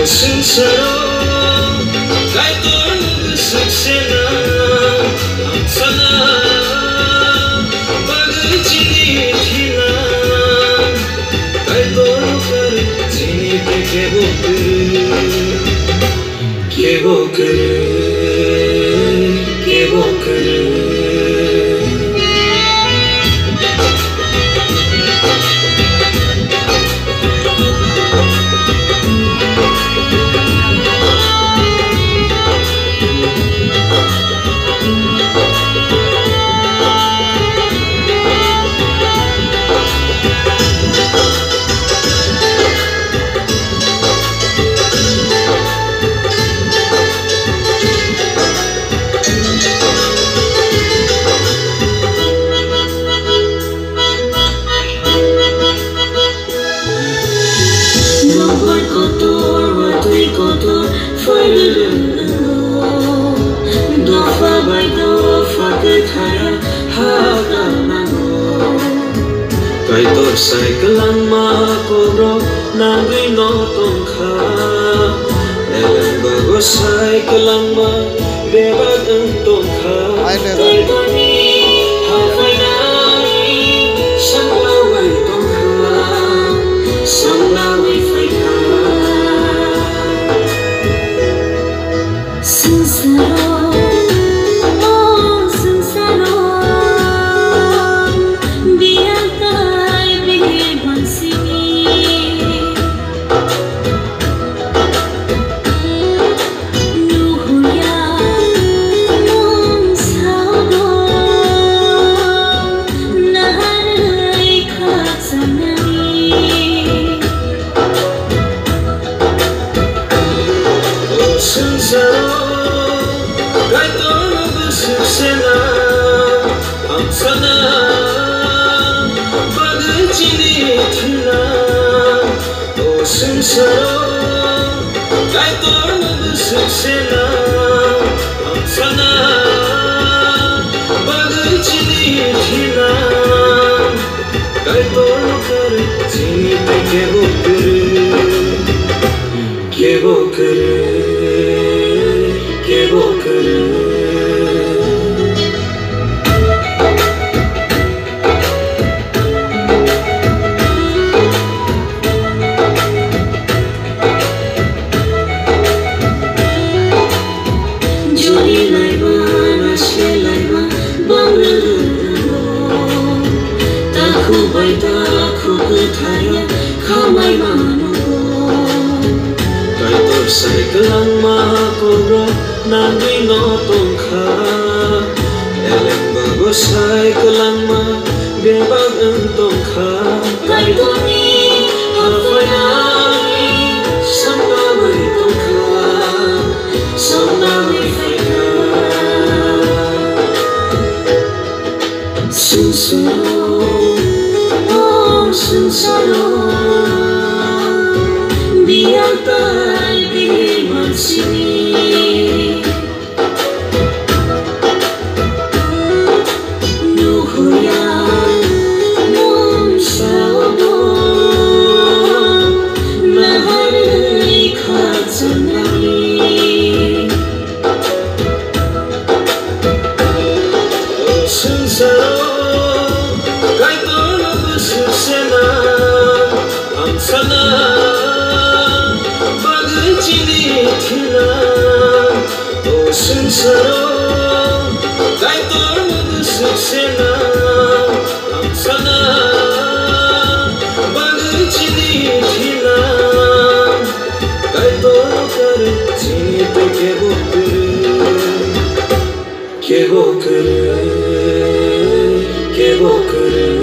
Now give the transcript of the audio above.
승스러운 갈도록 습세나 항상나 바그지니 티나 갈도록 가르치니 계곡을 Kaitor sai kelang makoro nangui no tongkha Eleng bagus sai kelang ma bebag ang tongkha Kaitor ni hafay nai sang laway tongkha sang laway fay ka Sincero Saro, kaitor nagsuksena ang sana bagay-chinitina kaitor nagkarit-sinite kebokere Kaitor sai kelang makoro nangui no tongkha Eleng bagus sai kelang ma bebag ang tongkha Kaitor ni hafay nai sang laway tongkha sang laway fay ka Sincero biar tay biman sini nuhuyan mong sabo mahalay katsanami Sincero sana bagay-chinitina O sincero kaitor nagsuksena ang sana bagay-chinitina kaitor nagkarit-sinite kebokere